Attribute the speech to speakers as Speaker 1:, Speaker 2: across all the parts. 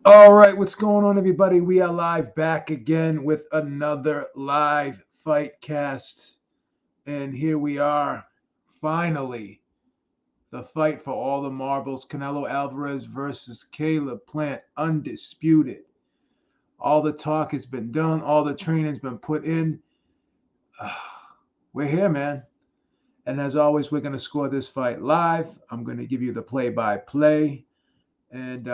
Speaker 1: All right, what's going on, everybody? We are live back again with another live fight cast. And here we are, finally, the fight for all the marbles Canelo Alvarez versus Caleb Plant, undisputed. All the talk has been done, all the training's been put in. We're here, man. And as always, we're going to score this fight live. I'm going to give you the play by play. And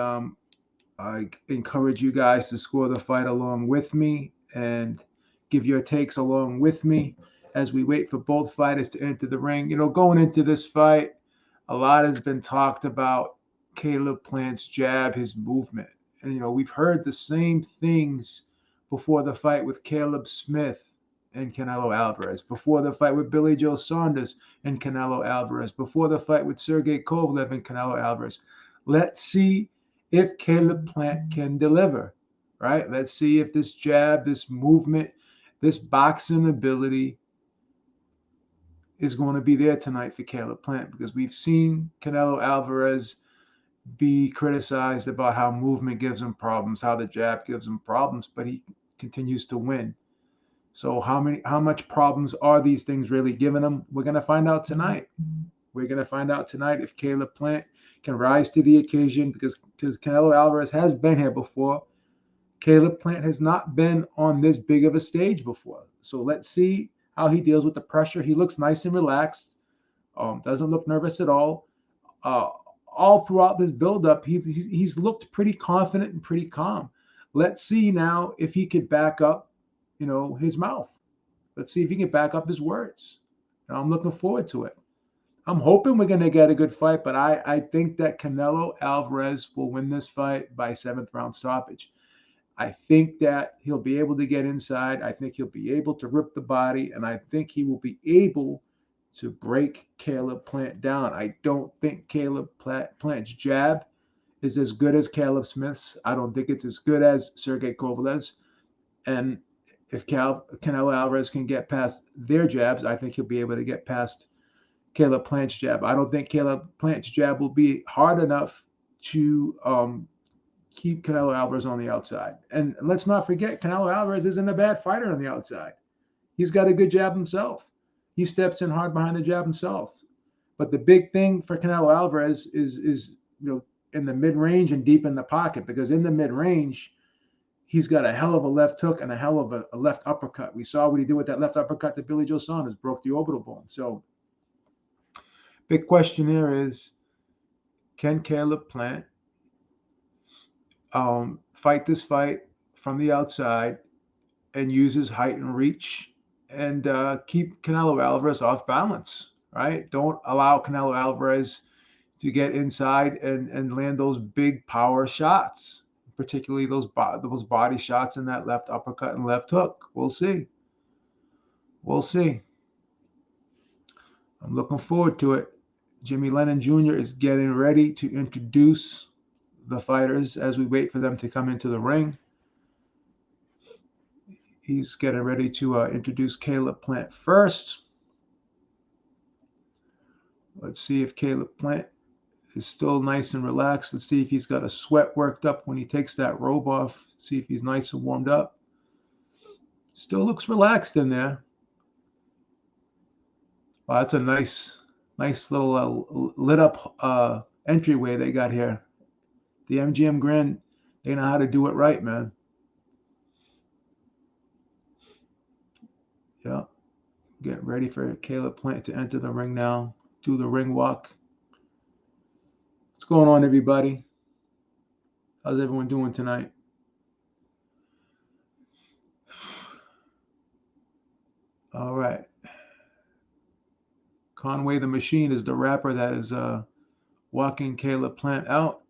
Speaker 1: I encourage you guys to score the fight along with me and give your takes along with me as we wait for both fighters to enter the ring. Going into this fight, a lot has been talked about Caleb Plant's jab, his movement. And, we've heard the same things before the fight with Caleb Smith and Canelo Alvarez, before the fight with Billy Joe Saunders and Canelo Alvarez, before the fight with Sergey Kovalev and Canelo Alvarez. Let's see if Caleb Plant can deliver, right? Let's see if this jab, this movement, this boxing ability is going to be there tonight for Caleb Plant, because we've seen Canelo Alvarez be criticized about how movement gives him problems, how the jab gives him problems, but he continues to win. So how much problems are these things really giving him? We're going to find out tonight. We're going to find out tonight if Caleb Plant can rise to the occasion, because Canelo Alvarez has been here before. Caleb Plant has not been on this big of a stage before. So let's see how he deals with the pressure. He looks nice and relaxed, doesn't look nervous at all. Uh, all throughout this buildup, he's looked pretty confident and pretty calm. Let's see now if he could back up, his mouth. Let's see if he can back up his words. I'm looking forward to it. I'm hoping we're going to get a good fight, but I think that Canelo Alvarez will win this fight by seventh round stoppage. I think that he'll be able to get inside. I think he'll be able to rip the body, and I think he will be able to break Caleb Plant down. I don't think Caleb Plant's jab is as good as Caleb Smith's. I don't think it's as good as Sergey Kovalev's. And if Canelo Alvarez can get past their jabs, I think he'll be able to get past Caleb Plant's jab. I don't think Caleb Plant's jab will be hard enough to keep Canelo Alvarez on the outside. And let's not forget, Canelo Alvarez isn't a bad fighter on the outside. He's got a good jab himself. He steps in hard behind the jab himself. But the big thing for Canelo Alvarez is in the mid range and deep in the pocket, because in the mid range, he's got a hell of a left hook and a hell of a left uppercut. We saw what he did with that left uppercut to Billy Joe Saunders, broke the orbital bone. So, big question here is, can Caleb Plant fight this fight from the outside and use his height and reach and keep Canelo Alvarez off balance, right? Don't allow Canelo Alvarez to get inside and land those big power shots, particularly those body shots and that left uppercut and left hook. We'll see. We'll see. I'm looking forward to it. Jimmy Lennon Jr. is getting ready to introduce the fighters as we wait for them to come into the ring. He's getting ready to introduce Caleb Plant first. Let's see if Caleb Plant is still nice and relaxed. Let's see if he's got a sweat worked up when he takes that robe off. See if he's nice and warmed up. Still looks relaxed in there. Wow, that's a nice little lit up entryway they got here. The MGM Grand, they know how to do it right, man. Yeah. Get ready for Caleb Plant to enter the ring now. Do the ring walk. What's going on, everybody? How's everyone doing tonight? All right. Conway the Machine is the rapper that is walking Caleb Plant out.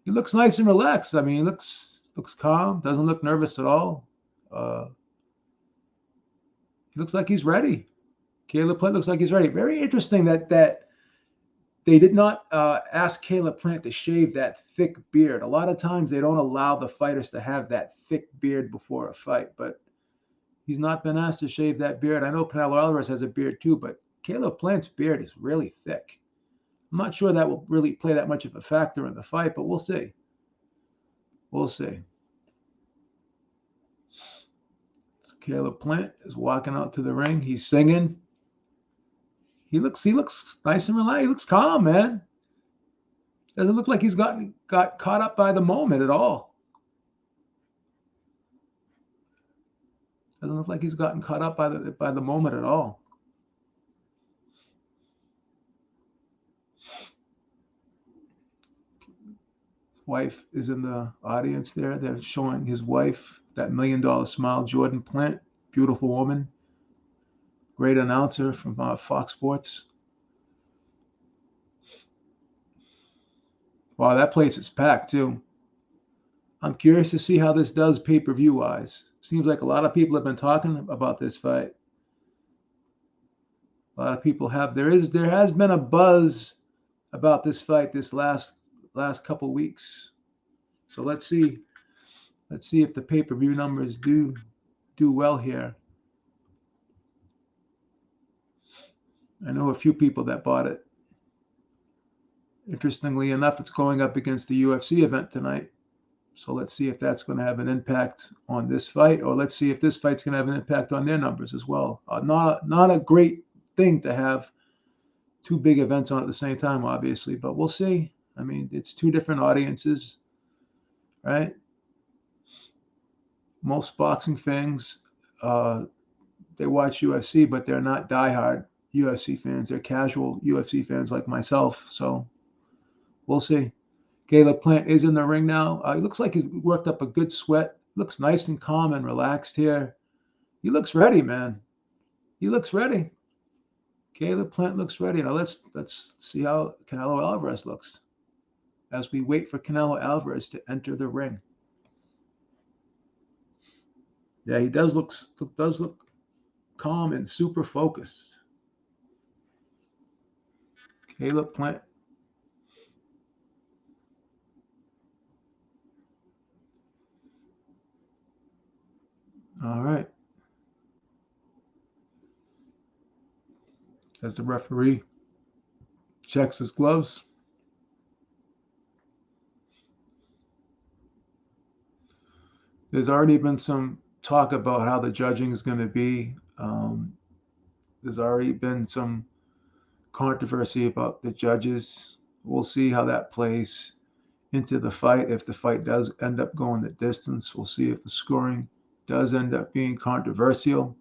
Speaker 1: He looks nice and relaxed. I mean, he looks calm. Doesn't look nervous at all. He looks like he's ready. Caleb Plant looks like he's ready. Very interesting that they did not ask Caleb Plant to shave that thick beard. A lot of times they don't allow the fighters to have that thick beard before a fight, but he's not been asked to shave that beard. I know Canelo Alvarez has a beard too, but Caleb Plant's beard is really thick. I'm not sure that will really play that much of a factor in the fight, but we'll see. We'll see. Caleb Plant is walking out to the ring. He's singing. He looks nice and relaxed. He looks calm, man. Doesn't look like he's got caught up by the moment at all. Doesn't look like he's gotten caught up by the moment at all. Wife is in the audience there. They're showing his wife, that $1 million smile, Jordan Plant, beautiful woman, great announcer from Fox Sports. Wow, that place is packed too. I'm curious to see how this does pay-per-view wise. Seems like a lot of people have been talking about this fight. A lot of people have. There has been a buzz about this fight this last couple weeks. So let's see if the pay-per-view numbers do well here. I know a few people that bought it. Interestingly enough, it's going up against the UFC event tonight. So let's see if that's going to have an impact on this fight, or let's see if this fight's going to have an impact on their numbers as well. Not a great thing to have two big events on at the same time, obviously, but we'll see. I mean, it's two different audiences, right? Most boxing fans, they watch UFC, but they're not diehard UFC fans. They're casual UFC fans like myself. So we'll see. Caleb Plant is in the ring now. He looks like he worked up a good sweat. Looks nice and calm and relaxed here. He looks ready, man. He looks ready. Caleb Plant looks ready. Now let's see how Canelo Alvarez looks as we wait for Canelo Alvarez to enter the ring. Yeah, he does look calm and super focused. Caleb Plant. All right. As the referee checks his gloves. There's already been some talk about how the judging is going to be. There's already been some controversy about the judges. We'll see how that plays into the fight. If the fight does end up going the distance, we'll see if the scoring does end up being controversial.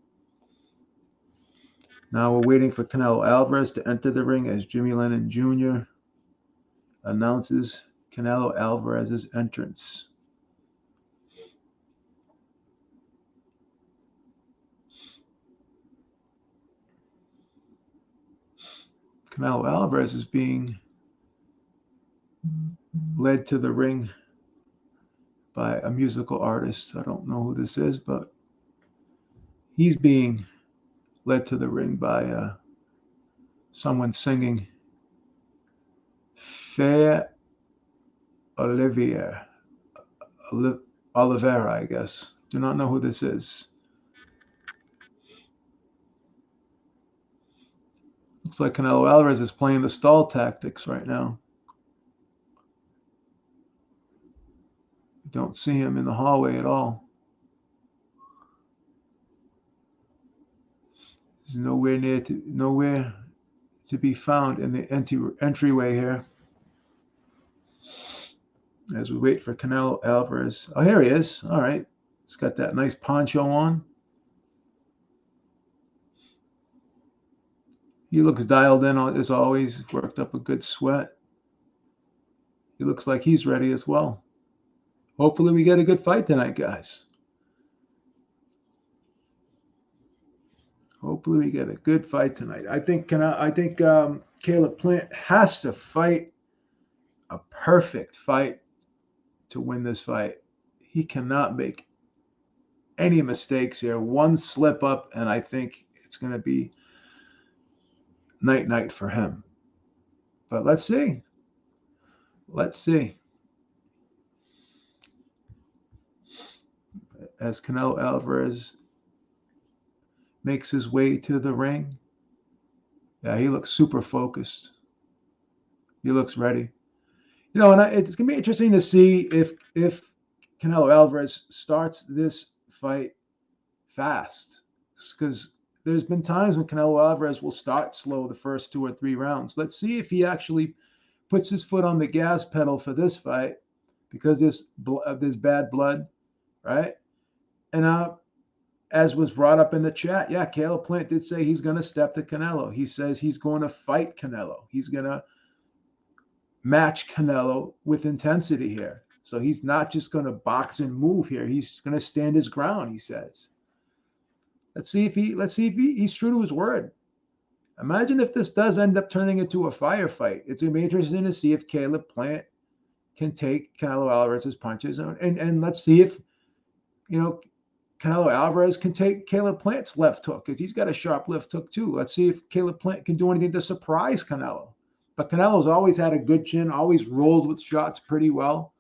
Speaker 1: Now we're waiting for Canelo Alvarez to enter the ring as Jimmy Lennon Jr. announces Canelo Alvarez's entrance. Canelo Alvarez is being led to the ring by a musical artist. I don't know who this is, but he's being led to the ring by someone singing Fair Oliviera, I guess. Do not know who this is. Looks like Canelo Alvarez is playing the stall tactics right now. Don't see him in the hallway at all. He's nowhere to be found in the entryway here. As we wait for Canelo Alvarez. Oh, here he is. All right. He's got that nice poncho on. He looks dialed in as always. Worked up a good sweat. He looks like he's ready as well. Hopefully we get a good fight tonight, guys. Hopefully we get a good fight tonight. I think Caleb Plant has to fight a perfect fight to win this fight. He cannot make any mistakes here. One slip up, and I think it's going to be night for him. But let's see. Let's see. As Canelo Alvarez makes his way to the ring. Yeah, he looks super focused. He looks ready. You know, and it's going to be interesting to see if Canelo Alvarez starts this fight fast, because there's been times when Canelo Alvarez will start slow the first 2 or 3 rounds. Let's see if he actually puts his foot on the gas pedal for this fight, because there's bad blood, right? And as was brought up in the chat, yeah, Caleb Plant did say he's going to step to Canelo. He says he's going to fight Canelo. He's going to match Canelo with intensity here. So he's not just going to box and move here. He's going to stand his ground, he says. Let's see if he's true to his word. Imagine if this does end up turning into a firefight. It's going to be interesting to see if Caleb Plant can take Canelo Alvarez's punches, and let's see if Canelo Alvarez can take Caleb Plant's left hook, because he's got a sharp left hook too. Let's see if Caleb Plant can do anything to surprise Canelo. But Canelo's always had a good chin, always rolled with shots pretty well,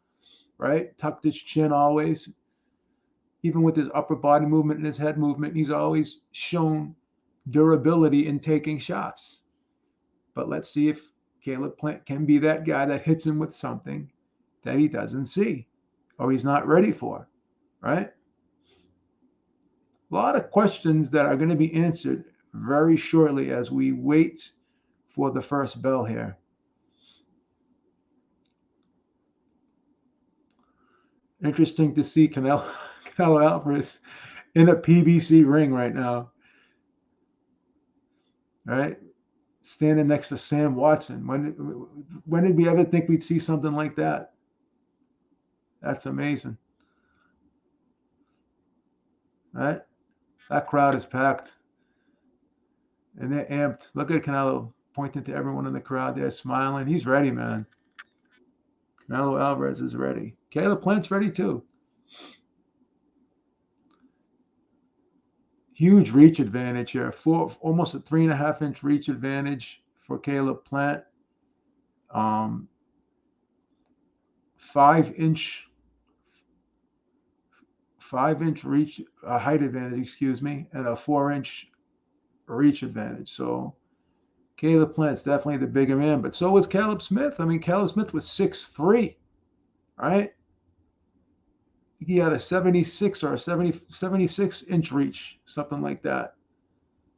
Speaker 1: right? Tucked his chin always. Even with his upper body movement and his head movement, he's always shown durability in taking shots. But let's see if Caleb Plant can be that guy that hits him with something that he doesn't see or he's not ready for, right? A lot of questions that are going to be answered very shortly as we wait for the first bell here. Interesting to see Canelo Alvarez in a PBC ring right now, right? Standing next to Sam Watson. When did we ever think we'd see something like that? That's amazing, right? That crowd is packed, and they're amped. Look at Canelo pointing to everyone in the crowd there, smiling. He's ready, man. Canelo Alvarez is ready. Caleb Plant's ready too. Huge reach advantage here. Almost a 3.5-inch reach advantage for Caleb Plant. 5-inch reach height advantage, excuse me, and a 4-inch reach advantage. So Caleb Plant's definitely the bigger man, but so was Caleb Smith. I mean, Caleb Smith was 6'3", right? He had a 76 or a 76-inch reach, something like that.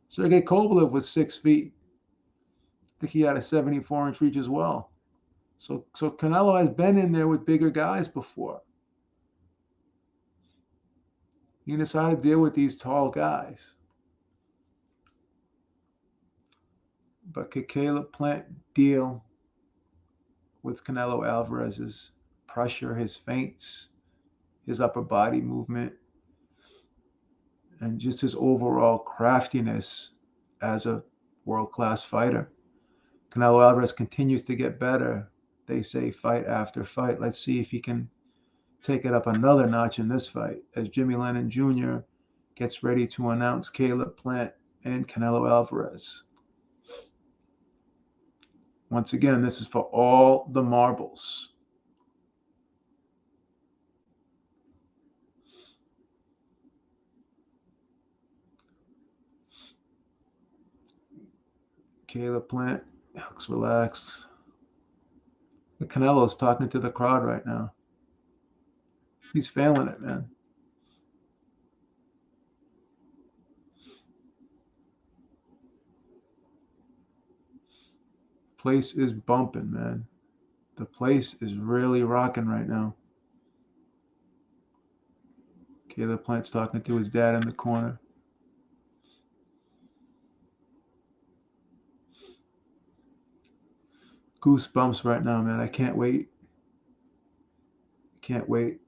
Speaker 1: Sergey Kovalev was 6 feet. I think he had a 74-inch reach as well. So Canelo has been in there with bigger guys before. He knows how to deal with these tall guys. But could Caleb Plant deal with Canelo Alvarez's pressure, his feints, his upper body movement, and just his overall craftiness as a world-class fighter? Canelo Alvarez continues to get better, they say, fight after fight. Let's see if he can take it up another notch in this fight as Jimmy Lennon Jr. gets ready to announce Caleb Plant and Canelo Alvarez. Once again, this is for all the marbles. Caleb Plant looks relaxed. The Canelo's talking to the crowd right now. He's feeling it, man. Place is bumping, man. The place is really rocking right now. Caleb Plant's talking to his dad in the corner. Goosebumps right now, man. I can't wait. Can't wait.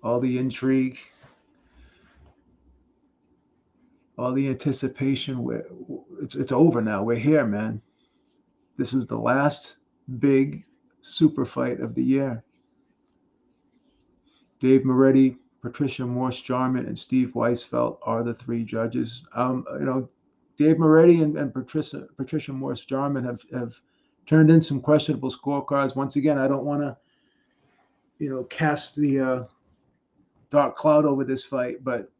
Speaker 1: All the intrigue, all the anticipation. It's over now. We're here, man. This is the last big super fight of the year. Dave Moretti, Patricia Morse-Jarman, and Steve Weisfeld are the three judges. Dave Moretti and Patricia Morse-Jarman have turned in some questionable scorecards. Once again, I don't want to, cast the dark cloud over this fight, but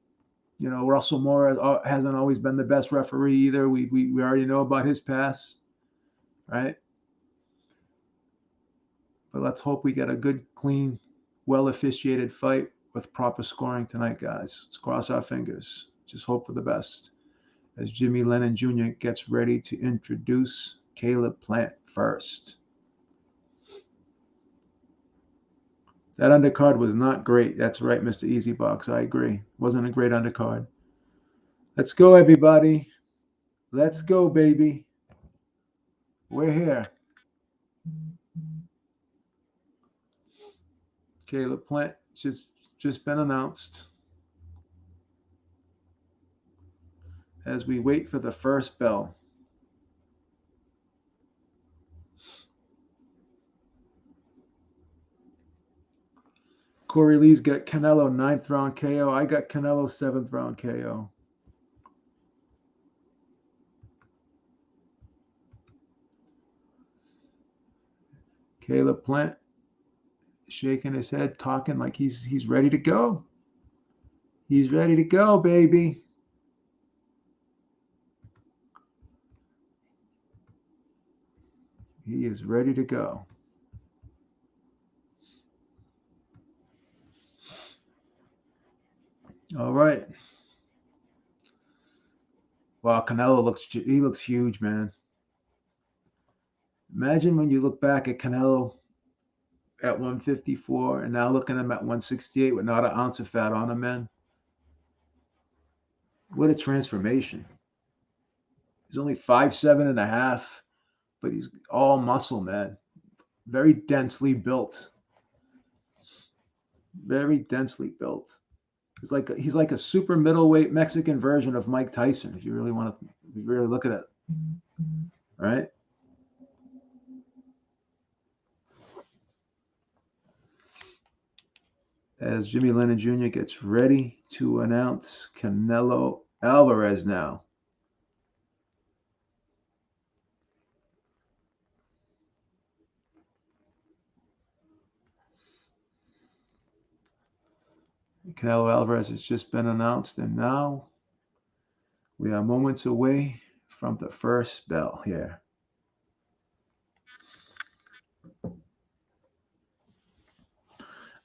Speaker 1: Russell Moore hasn't always been the best referee either. We already know about his past, right? But let's hope we get a good, clean, well-officiated fight with proper scoring tonight, guys. Let's cross our fingers. Just hope for the best. As Jimmy Lennon Jr. gets ready to introduce Caleb Plant first. That undercard was not great. That's right, Mr. Easybox. I agree. Wasn't a great undercard. Let's go, everybody. Let's go, baby. We're here. Caleb Plant just been announced. As we wait for the first bell. Corey Lee's got Canelo 9th round KO. I got Canelo 7th round KO. Caleb Plant shaking his head, talking like he's ready to go. He's ready to go, baby. He is ready to go. All right. Wow, Canelo looks huge, man. Imagine when you look back at Canelo at 154 and now looking at him at 168 with not an ounce of fat on him, man. What a transformation. He's only 5'7.5", but he's all muscle, man. Very densely built. Very densely built. He's like a super middleweight Mexican version of Mike Tyson, if you really look at it. All right. As Jimmy Lennon Jr. gets ready to announce Canelo Alvarez now. Canelo Alvarez has just been announced, and now we are moments away from the first bell here.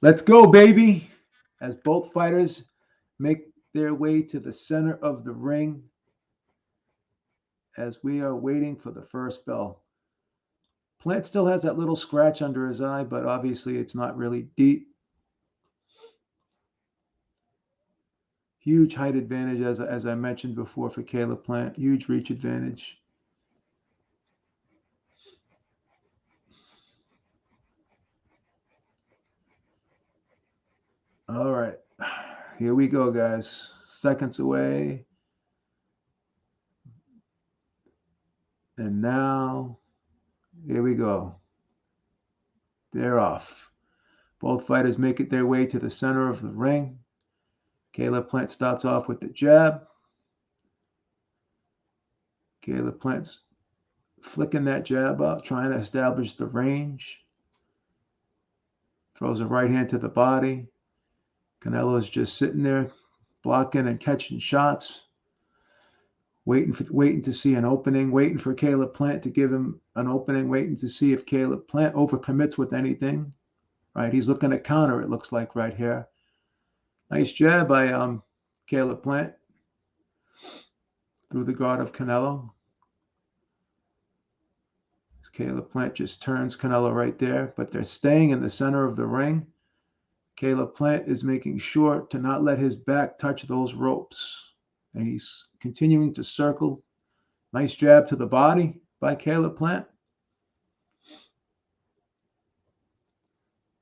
Speaker 1: Let's go, baby! As both fighters make their way to the center of the ring, as we are waiting for the first bell. Plant still has that little scratch under his eye, but obviously it's not really deep. Huge height advantage, as I mentioned before, for Caleb Plant. Huge reach advantage. All right. Here we go, guys. Seconds away. And now, here we go. They're off. Both fighters make it their way to the center of the ring. Caleb Plant starts off with the jab. Caleb Plant's flicking that jab up, trying to establish the range. Throws a right hand to the body. Canelo's just sitting there, blocking and catching shots. Waiting to see an opening, waiting for Caleb Plant to give him an opening, waiting to see if Caleb Plant overcommits with anything. Right, he's looking to counter, it looks like right here. Nice jab by Caleb Plant through the guard of Canelo. Caleb Plant just turns Canelo right there, but they're staying in the center of the ring. Caleb Plant is making sure to not let his back touch those ropes. And he's continuing to circle. Nice jab to the body by Caleb Plant.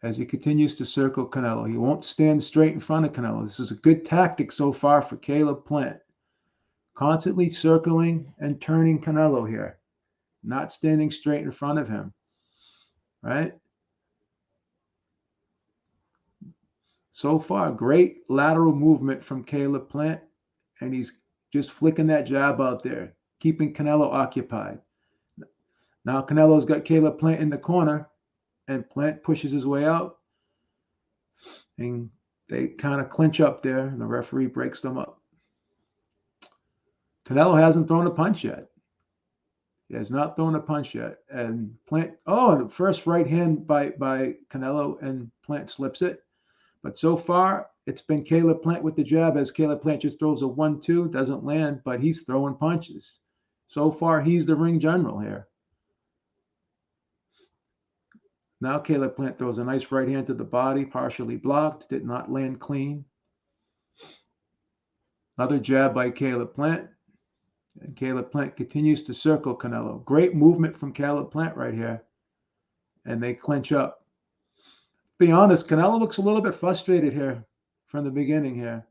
Speaker 1: As he continues to circle Canelo. He won't stand straight in front of Canelo. This is a good tactic so far for Caleb Plant. Constantly circling and turning Canelo here. Not standing straight in front of him. Right? So far, great lateral movement from Caleb Plant. And he's just flicking that jab out there, keeping Canelo occupied. Now Canelo's got Caleb Plant in the corner, and Plant pushes his way out. And they kind of clinch up there, and the referee breaks them up. Canelo hasn't thrown a punch yet. He has not thrown a punch yet. And Plant, oh, the first right hand by Canelo, and Plant slips it. But so far, it's been Caleb Plant with the jab, as Caleb Plant just throws a 1-2, doesn't land, but he's throwing punches. So far, he's the ring general here. Now Caleb Plant throws a nice right hand to the body, partially blocked, did not land clean. Another jab by Caleb Plant. And Caleb Plant continues to circle Canelo. Great movement from Caleb Plant right here. And they clinch up. To be honest, Canelo looks a little bit frustrated here from the beginning here.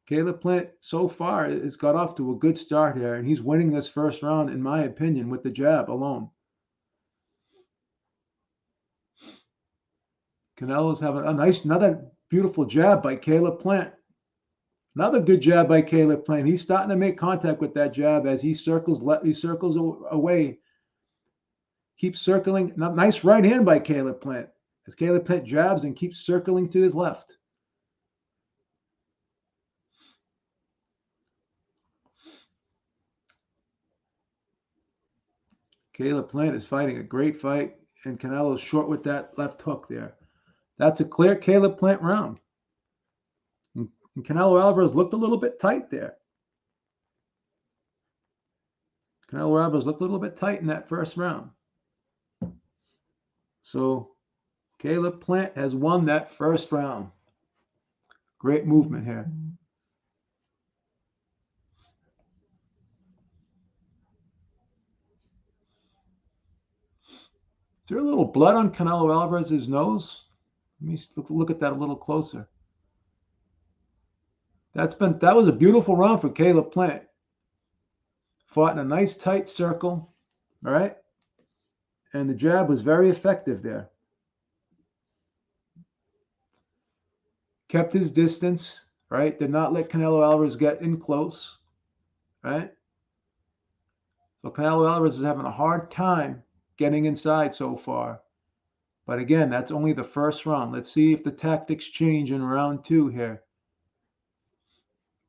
Speaker 1: Caleb Plant so far has got off to a good start here, and he's winning this first round, in my opinion, with the jab alone. Canelo's having another beautiful jab by Caleb Plant. Another good jab by Caleb Plant. He's starting to make contact with that jab as he circles away. Keeps circling. Nice right hand by Caleb Plant, as Caleb Plant jabs and keeps circling to his left. Caleb Plant is fighting a great fight, and Canelo's short with that left hook there. That's a clear Caleb Plant round. And Canelo Alvarez looked a little bit tight there. Canelo Alvarez looked a little bit tight in that first round. So Caleb Plant has won that first round. Great movement here. Is there a little blood on Canelo Alvarez's nose? Let me look at that a little closer. That was a beautiful round for Caleb Plant. Fought in a nice tight circle, all right? And the jab was very effective there. Kept his distance, right? Did not let Canelo Alvarez get in close, right? So Canelo Alvarez is having a hard time getting inside so far. But again, that's only the first round. Let's see if the tactics change in round 2 here.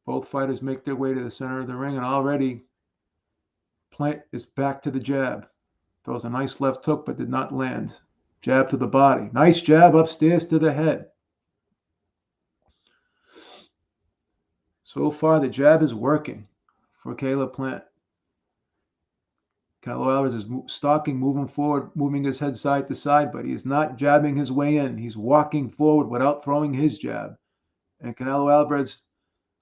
Speaker 1: Both fighters make their way to the center of the ring, and already Plant is back to the jab. Throws a nice left hook, but did not land. Jab to the body. Nice jab upstairs to the head. So far, the jab is working for Caleb Plant. Canelo Alvarez is stalking, moving forward, moving his head side to side, but he is not jabbing his way in. He's walking forward without throwing his jab. And Canelo Alvarez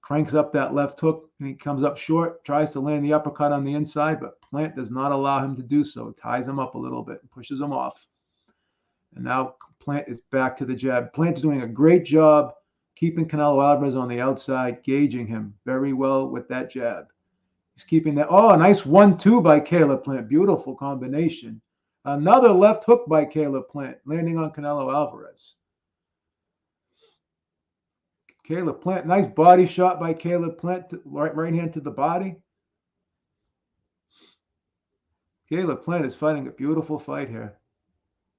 Speaker 1: cranks up that left hook, and he comes up short, tries to land the uppercut on the inside, but Plant does not allow him to do so. Ties him up a little bit and pushes him off. And now Plant is back to the jab. Plant's doing a great job keeping Canelo Alvarez on the outside, gauging him very well with that jab. He's keeping that. Oh, a nice 1-2 by Caleb Plant. Beautiful combination. Another left hook by Caleb Plant, landing on Canelo Alvarez. Caleb Plant, nice body shot by Caleb Plant, right hand to the body. Caleb Plant is fighting a beautiful fight here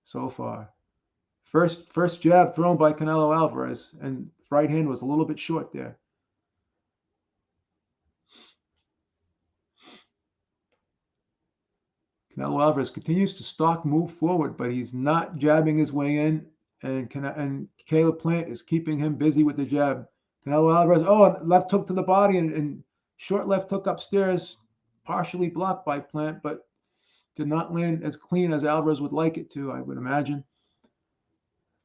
Speaker 1: so far. First jab thrown by Canelo Alvarez, and right hand was a little bit short there. Canelo Alvarez continues to stalk, move forward, but he's not jabbing his way in, and Caleb Plant is keeping him busy with the jab. Canelo Alvarez, left hook to the body, and short left hook upstairs, partially blocked by Plant, but did not land as clean as Alvarez would like it to, I would imagine.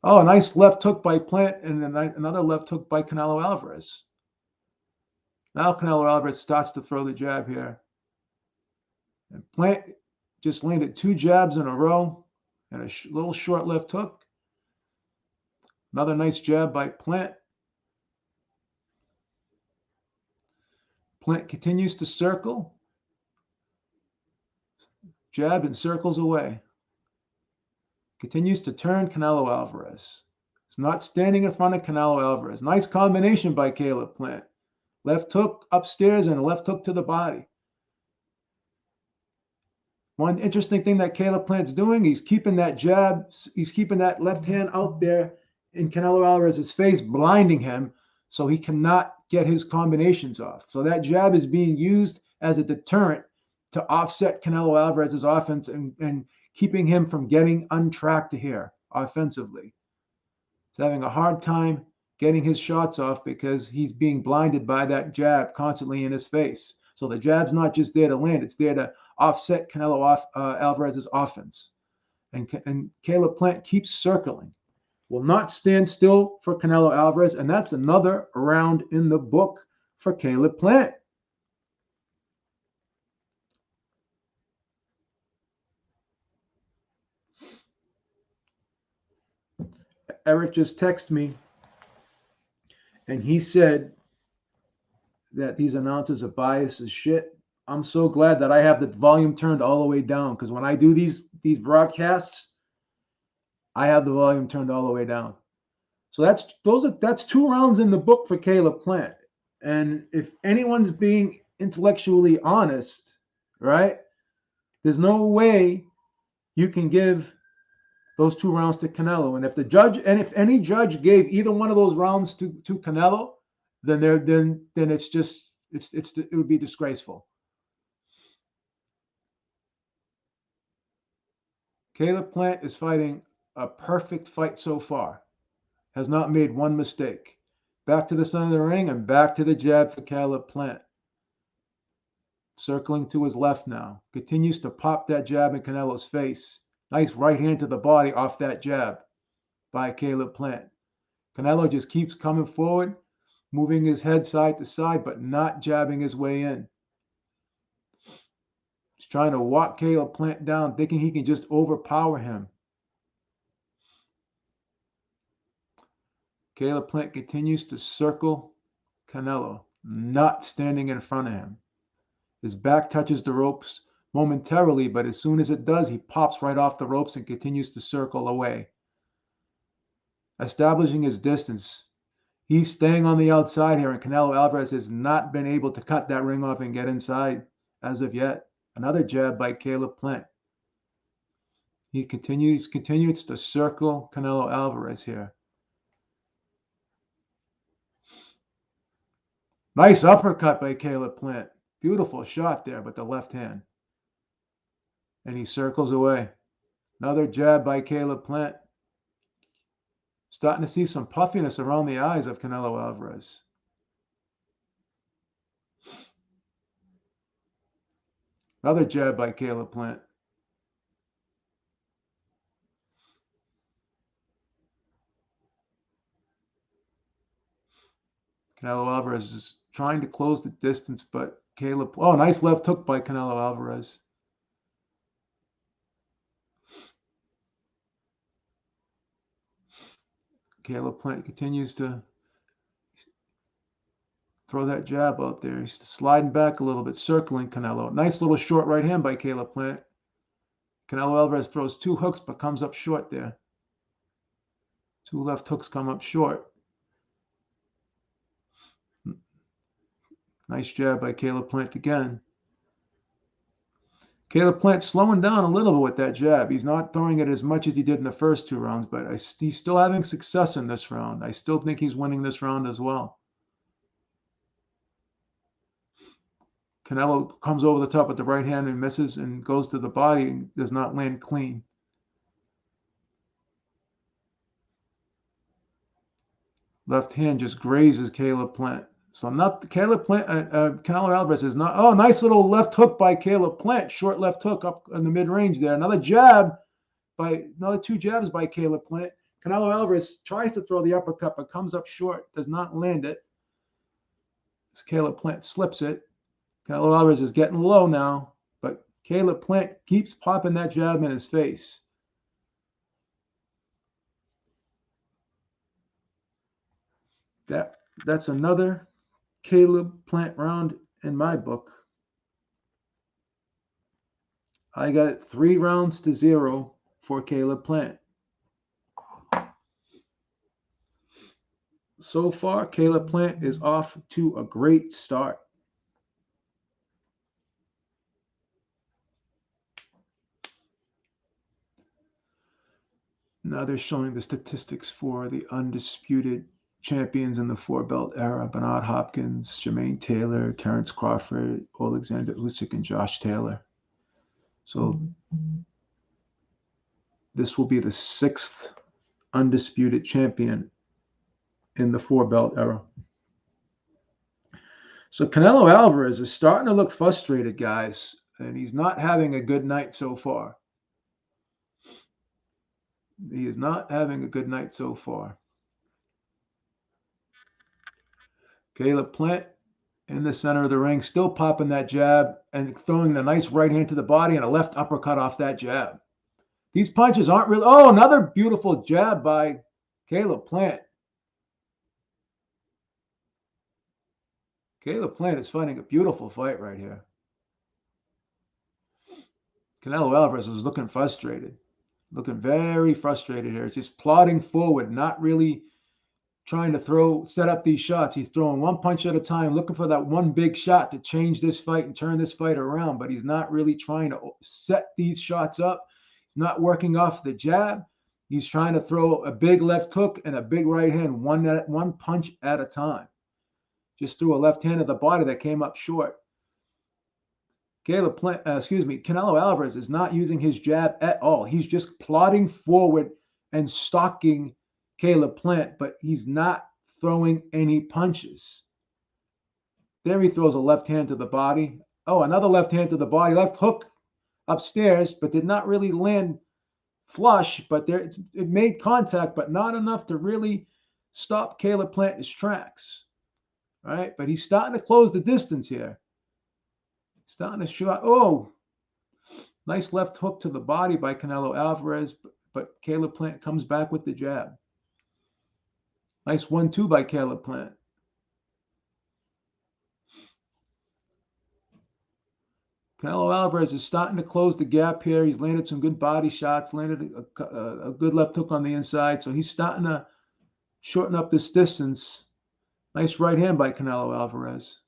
Speaker 1: Oh, a nice left hook by Plant, and another left hook by Canelo Alvarez. Now Canelo Alvarez starts to throw the jab here. And Plant just landed 2 jabs in a row and a little short left hook. Another nice jab by Plant. Plant continues to circle. Jab and circles away. Continues to turn Canelo Alvarez. He's not standing in front of Canelo Alvarez. Nice combination by Caleb Plant. Left hook upstairs and a left hook to the body. One interesting thing that Caleb Plant's doing, he's keeping that jab, he's keeping that left hand out there in Canelo Alvarez's face, blinding him so he cannot get his combinations off. So that jab is being used as a deterrent to offset Canelo Alvarez's offense and keeping him from getting untracked here offensively. He's having a hard time getting his shots off because he's being blinded by that jab constantly in his face. So the jab's not just there to land, it's there to offset Canelo Alvarez's offense. And Caleb Plant keeps circling, will not stand still for Canelo Alvarez, and that's another round in the book for Caleb Plant. Eric just texted me, and he said that these announcers are biased as shit. I'm so glad that I have the volume turned all the way down, because when I do these broadcasts, I have the volume turned all the way down. So that's 2 rounds in the book for Caleb Plant. And if anyone's being intellectually honest, right, there's no way you can give those 2 rounds to Canelo. And if any judge gave either one of those rounds to Canelo, then it would be disgraceful. Caleb Plant is fighting a perfect fight so far. Has not made one mistake. Back to the center of the ring and back to the jab for Caleb Plant. Circling to his left now. Continues to pop that jab in Canelo's face. Nice right hand to the body off that jab by Caleb Plant. Canelo just keeps coming forward, moving his head side to side, but not jabbing his way in. He's trying to walk Caleb Plant down, thinking he can just overpower him. Caleb Plant continues to circle Canelo, not standing in front of him. His back touches the ropes momentarily, but as soon as it does, he pops right off the ropes and continues to circle away. Establishing his distance. He's staying on the outside here, and Canelo Alvarez has not been able to cut that ring off and get inside as of yet. Another jab by Caleb Plant. He continues to circle Canelo Alvarez here. Nice uppercut by Caleb Plant. Beautiful shot there with the left hand. And he circles away. Another jab by Caleb Plant. Starting to see some puffiness around the eyes of Canelo Alvarez. Another jab by Caleb Plant. Canelo Alvarez is trying to close the distance, but nice left hook by Canelo Alvarez. Caleb Plant continues to throw that jab out there. He's sliding back a little bit, circling Canelo. Nice little short right hand by Caleb Plant. Canelo Alvarez throws 2 hooks, but comes up short there. 2 left hooks come up short. Nice jab by Caleb Plant again. Caleb Plant slowing down a little bit with that jab. He's not throwing it as much as he did in the first 2 rounds, but he's still having success in this round. I still think he's winning this round as well. Canelo comes over the top with the right hand and misses and goes to the body and does not land clean. Left hand just grazes Caleb Plant. So not Caleb Plant. Canelo Alvarez is not. Oh, nice little left hook by Caleb Plant. Short left hook up in the mid range there. Another 2 jabs by Caleb Plant. Canelo Alvarez tries to throw the uppercut, but comes up short. Does not land it. As Caleb Plant slips it. Canelo Alvarez is getting low now, but Caleb Plant keeps popping that jab in his face. That's another Caleb Plant round in my book. I got 3 rounds to 0 for Caleb Plant. So far, Caleb Plant is off to a great start. Now they're showing the statistics for the undisputed champions in the four-belt era: Bernard Hopkins, Jermaine Taylor, Terrence Crawford, Alexander Usyk, and Josh Taylor. So this will be the 6th undisputed champion in the four-belt era. So Canelo Alvarez is starting to look frustrated, guys, and he's not having a good night so far. He is not having a good night so far. Caleb Plant in the center of the ring, still popping that jab and throwing a nice right hand to the body and a left uppercut off that jab. These punches aren't really... Oh, another beautiful jab by Caleb Plant. Caleb Plant is fighting a beautiful fight right here. Canelo Alvarez is looking frustrated. Looking very frustrated here. Just plodding forward, not really trying to set up these shots. He's throwing one punch at a time, looking for that one big shot to change this fight and turn this fight around, but he's not really trying to set these shots up. He's not working off the jab. He's trying to throw a big left hook and a big right hand, one punch at a time. Just threw a left hand at the body that came up short. Canelo Alvarez is not using his jab at all. He's just plodding forward and stalking Caleb Plant, but he's not throwing any punches. There he throws a left hand to the body. Oh, another left hand to the body. Left hook upstairs, but did not really land flush, but it made contact, but not enough to really stop Caleb Plant in his tracks. All right, but he's starting to close the distance here. Starting to shoot. Oh, nice left hook to the body by Canelo Alvarez, but Caleb Plant comes back with the jab. Nice 1-2 by Caleb Plant. Canelo Alvarez is starting to close the gap here. He's landed some good body shots, landed a good left hook on the inside. So he's starting to shorten up this distance. Nice right hand by Canelo Alvarez.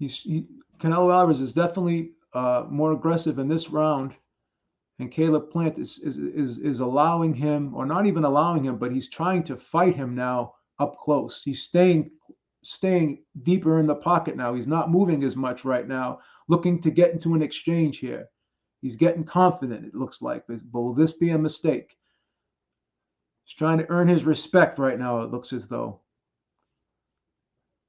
Speaker 1: Canelo Alvarez is definitely more aggressive in this round. And Caleb Plant is allowing him, or not even allowing him, but he's trying to fight him now up close. He's staying deeper in the pocket now. He's not moving as much right now, looking to get into an exchange here. He's getting confident, it looks like. Will this be a mistake? He's trying to earn his respect right now, it looks as though.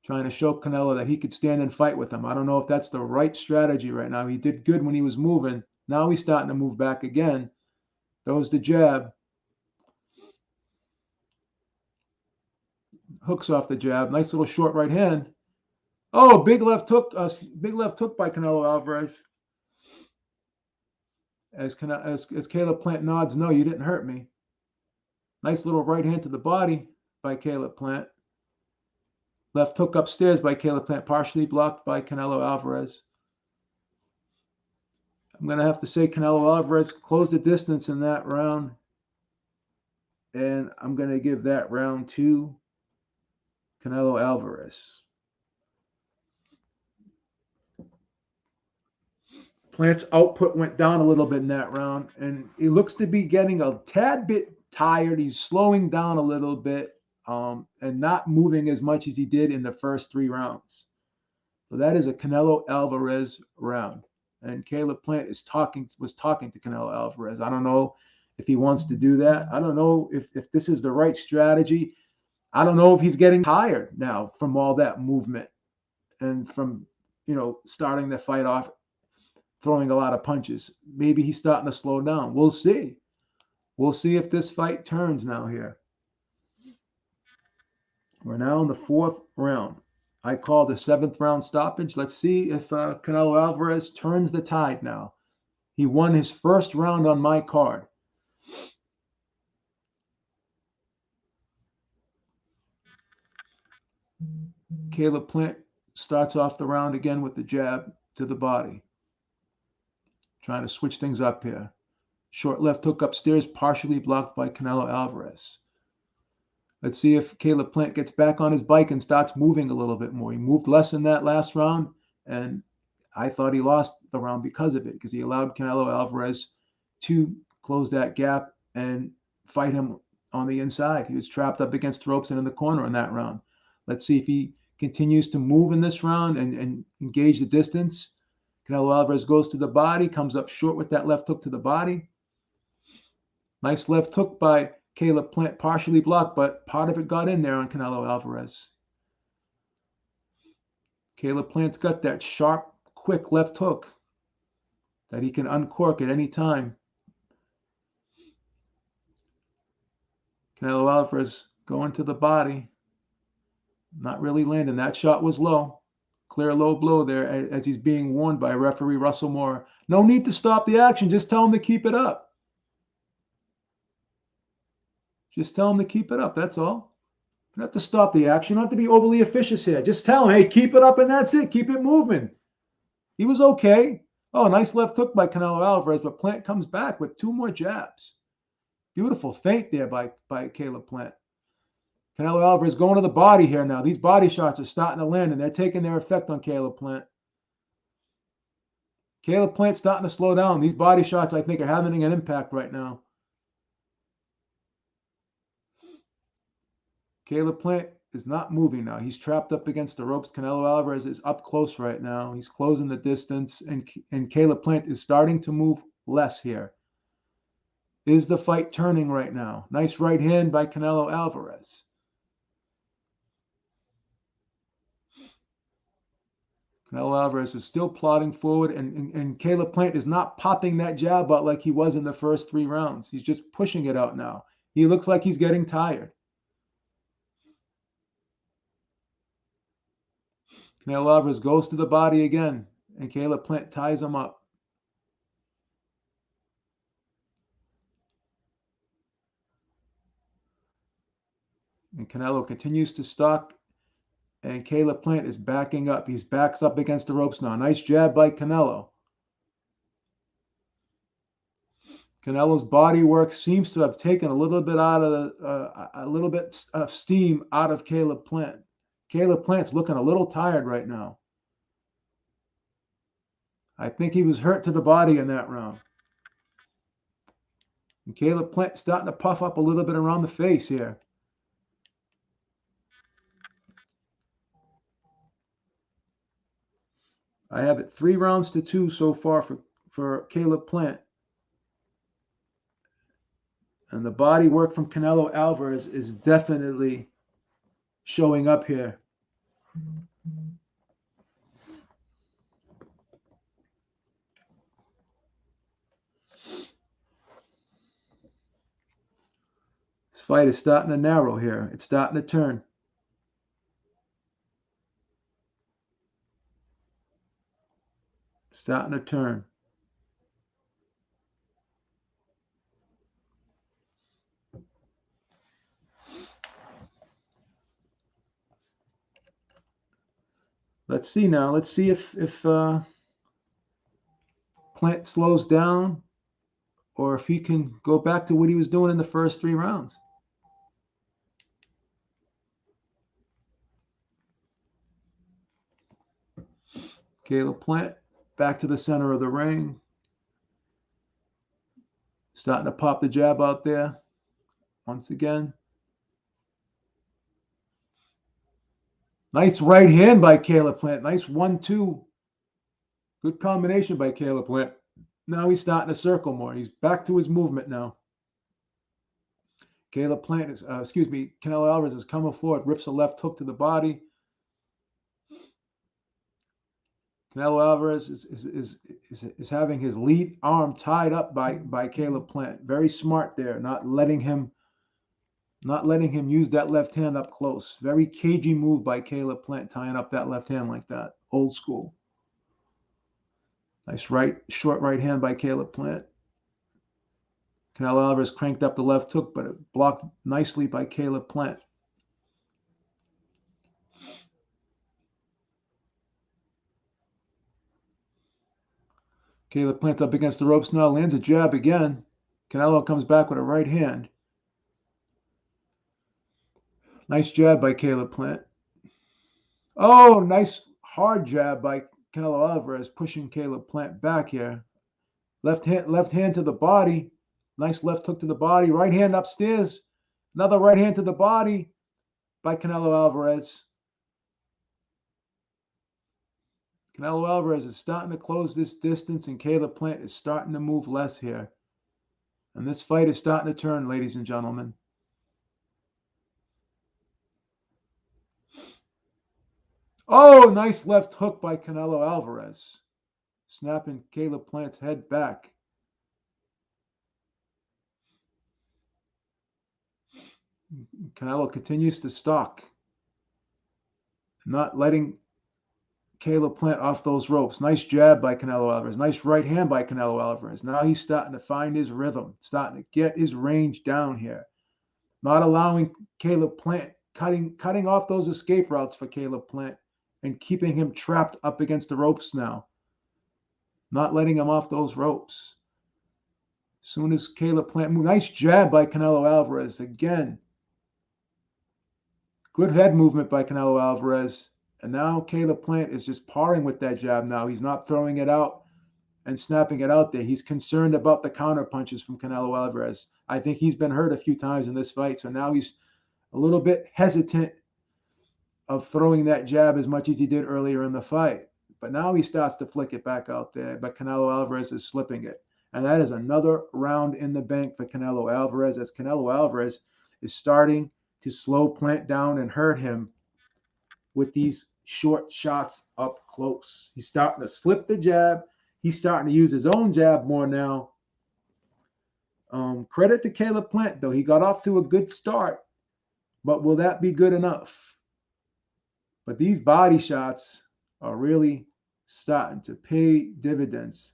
Speaker 1: Trying to show Canelo that he could stand and fight with him. I don't know if that's the right strategy right now. He did good when he was moving. Now he's starting to move back again. Throws the jab. Hooks off the jab. Nice little short right hand. Oh, big left hook. Big left hook by Canelo Alvarez. As Caleb Plant nods, no, you didn't hurt me. Nice little right hand to the body by Caleb Plant. Left hook upstairs by Caleb Plant, partially blocked by Canelo Alvarez. I'm going to have to say Canelo Alvarez closed the distance in that round. And I'm going to give that round to Canelo Alvarez. Plant's output went down a little bit in that round, and he looks to be getting a tad bit tired. He's slowing down a little bit and not moving as much as he did in the first 3 rounds. So that is a Canelo Alvarez round. And Caleb Plant was talking to Canelo Alvarez. I don't know if he wants to do that. I don't know if this is the right strategy. I don't know if he's getting tired now from all that movement and from, starting the fight off throwing a lot of punches. Maybe he's starting to slow down. We'll see. We'll see if this fight turns now here. We're now in the 4th round. I called the 7th round stoppage. Let's see if Canelo Alvarez turns the tide now. He won his first round on my card. Caleb Plant starts off the round again with the jab to the body. Trying to switch things up here. Short left hook upstairs, partially blocked by Canelo Alvarez. Let's see if Caleb Plant gets back on his bike and starts moving a little bit more. He moved less in that last round, and I thought he lost the round because of it, because he allowed Canelo Alvarez to close that gap and fight him on the inside. He was trapped up against the ropes and in the corner in that round. Let's see if he continues to move in this round and engage the distance. Canelo Alvarez goes to the body, comes up short with that left hook to the body. Nice left hook by Caleb Plant, partially blocked, but part of it got in there on Canelo Alvarez. Caleb Plant's got that sharp, quick left hook that he can uncork at any time. Canelo Alvarez going to the body. Not really landing. That shot was low. Clear low blow there as he's being warned by referee Russell Moore. No need to stop the action. Just tell him to keep it up. Just tell him to keep it up. That's all. You don't have to stop the action. You don't have to be overly officious here. Just tell him, hey, keep it up, and that's it. Keep it moving. He was okay. Oh, nice left hook by Canelo Alvarez, but Plant comes back with 2 more jabs. Beautiful feint there by Caleb Plant. Canelo Alvarez going to the body here now. These body shots are starting to land, and they're taking their effect on Caleb Plant. Caleb Plant's starting to slow down. These body shots, I think, are having an impact right now. Caleb Plant is not moving now. He's trapped up against the ropes. Canelo Alvarez is up close right now. He's closing the distance, and Caleb Plant is starting to move less here. Is the fight turning right now? Nice right hand by Canelo Alvarez. Canelo Alvarez is still plodding forward, and Caleb Plant is not popping that jab out like he was in the first 3 rounds. He's just pushing it out now. He looks like he's getting tired. Canelo Alvarez goes to the body again, and Caleb Plant ties him up. And Canelo continues to stalk, and Caleb Plant is backing up. He's backs up against the ropes now. Nice jab by Canelo. Canelo's body work seems to have taken a little bit of steam out of Caleb Plant. Caleb Plant's looking a little tired right now. I think he was hurt to the body in that round. And Caleb Plant starting to puff up a little bit around the face here. I have it 3 rounds to 2 so far for Caleb Plant. And the body work from Canelo Alvarez is definitely showing up here. This fight is starting to narrow here. It's starting to turn. Starting to turn. Let's see now. Let's see if Plant slows down or if he can go back to what he was doing in the first 3 rounds. Caleb Plant back to the center of the ring. Starting to pop the jab out there once again. Nice right hand by Caleb Plant. Nice 1-2. Good combination by Caleb Plant. Now he's starting to circle more. He's back to his movement now. Caleb Plant is, Canelo Alvarez is coming forward, rips a left hook to the body. Canelo Alvarez is having his lead arm tied up by Caleb Plant. Very smart there, not letting him use that left hand up close. Very cagey move by Caleb Plant, tying up that left hand like that. Old school. Nice short right hand by Caleb Plant. Canelo Alvarez cranked up the left hook, but it blocked nicely by Caleb Plant. Caleb Plant's up against the ropes now, lands a jab again. Canelo comes back with a right hand. Nice jab by Caleb Plant. Oh, nice hard jab by Canelo Alvarez, pushing Caleb Plant back here. Left hand to the body. Nice left hook to the body. Right hand upstairs. Another right hand to the body by Canelo Alvarez. Canelo Alvarez is starting to close this distance, and Caleb Plant is starting to move less here. And this fight is starting to turn, ladies and gentlemen. Oh, nice left hook by Canelo Alvarez, snapping Caleb Plant's head back. Canelo continues to stalk, not letting Caleb Plant off those ropes. Nice jab by Canelo Alvarez. Nice right hand by Canelo Alvarez. Now he's starting to find his rhythm, starting to get his range down here. Not allowing Caleb Plant, cutting off those escape routes for Caleb Plant and keeping him trapped up against the ropes now. Not letting him off those ropes. Soon as Caleb Plant moves, nice jab by Canelo Alvarez again. Good head movement by Canelo Alvarez. And now Caleb Plant is just parring with that jab now. He's not throwing it out and snapping it out there. He's concerned about the counter punches from Canelo Alvarez. I think he's been hurt a few times in this fight, so now he's a little bit hesitant of throwing that jab as much as he did earlier in the fight. But now he starts to flick it back out there, but Canelo Alvarez is slipping it. And that is another round in the bank for Canelo Alvarez, as Canelo Alvarez is starting to slow Plant down and hurt him with these short shots up close. He's starting to slip the jab. He's starting to use his own jab more now. Credit to Caleb Plant, though. He got off to a good start, but will that be good enough? But these body shots are really starting to pay dividends.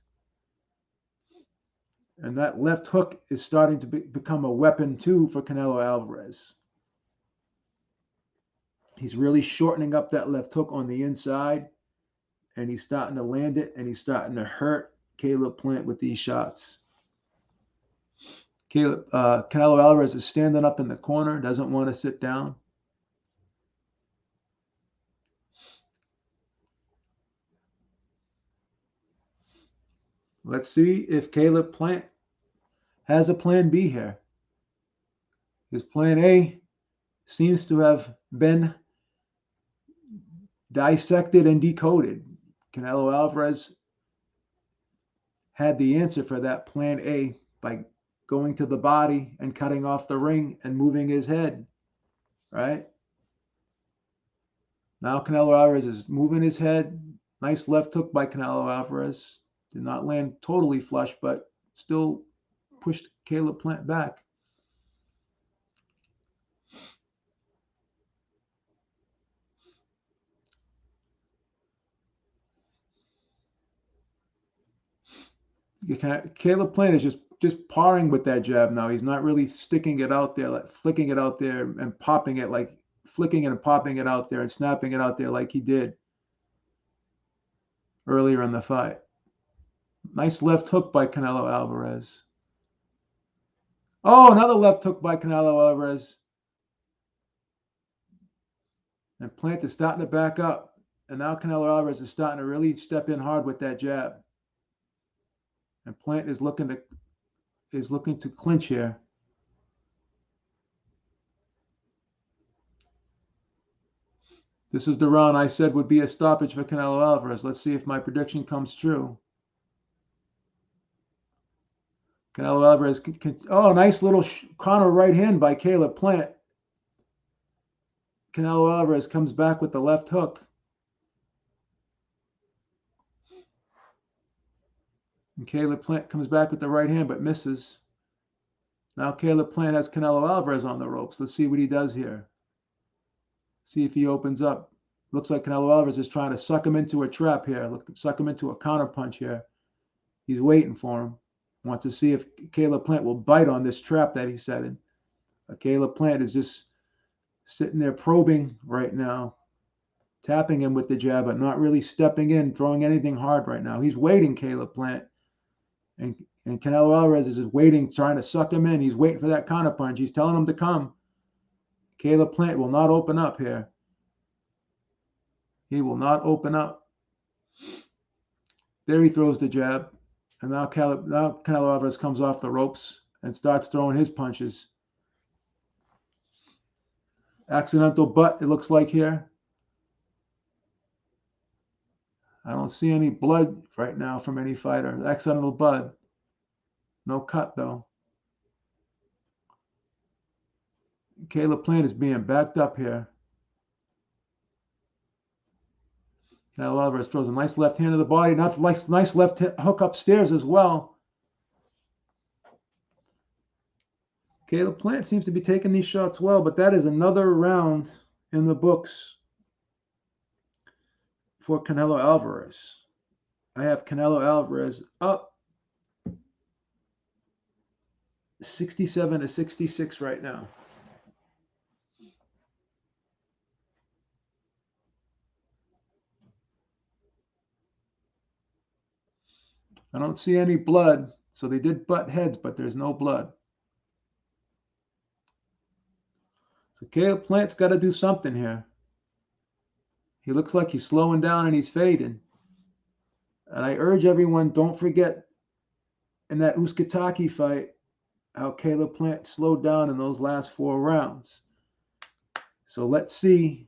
Speaker 1: And that left hook is starting to become a weapon, too, for Canelo Alvarez. He's really shortening up that left hook on the inside, and he's starting to land it, and he's starting to hurt Caleb Plant with these shots. Canelo Alvarez is standing up in the corner, doesn't want to sit down. Let's see if Caleb Plant has a plan B here. His plan A seems to have been dissected and decoded. Canelo Alvarez had the answer for that plan A by going to the body and cutting off the ring and moving his head, right? Now Canelo Alvarez is moving his head. Nice left hook by Canelo Alvarez. Did not land totally flush, but still pushed Caleb Plant back. Caleb Plant is just parring with that jab now. He's not really sticking it out there, like flicking it out there and popping it, like flicking it and popping it out there and snapping it out there like he did earlier in the fight. Nice left hook by Canelo Alvarez. Oh, another left hook by Canelo Alvarez. And Plant is starting to back up. And now Canelo Alvarez is starting to really step in hard with that jab. And Plant is looking to clinch here. This is the round I said would be a stoppage for Canelo Alvarez. Let's see if my prediction comes true. Canelo Alvarez oh, nice little counter right hand by Caleb Plant. Canelo Alvarez comes back with the left hook. And Caleb Plant comes back with the right hand but misses. Now Caleb Plant has Canelo Alvarez on the ropes. Let's see what he does here. See if he opens up. Looks like Canelo Alvarez is trying to suck him into a trap here. Suck him into a counter punch here. He's waiting for him. Wants to see if Caleb Plant will bite on this trap that he set in. Caleb Plant is just sitting there probing right now, tapping him with the jab, but not really stepping in, throwing anything hard right now. He's waiting, Caleb Plant. And Canelo Alvarez is waiting, trying to suck him in. He's waiting for that counter punch. He's telling him to come. Caleb Plant will not open up here. He will not open up. There he throws the jab. And now Canelo Alvarez comes off the ropes and starts throwing his punches. Accidental butt, it looks like here. I don't see any blood right now from any fighter. Accidental blood. No cut, though. Caleb Plant is being backed up here. Canelo Alvarez throws a nice left hand to the body. Nice left hook upstairs as well. Caleb Plant seems to be taking these shots well, but that is another round in the books for Canelo Alvarez. I have Canelo Alvarez up 67 to 66 right now. I don't see any blood, so they did butt heads, but there's no blood. So Caleb Plant's got to do something here. He looks like he's slowing down and he's fading. And I urge everyone, don't forget in that Uskataki fight, how Caleb Plant slowed down in those last 4 rounds. So let's see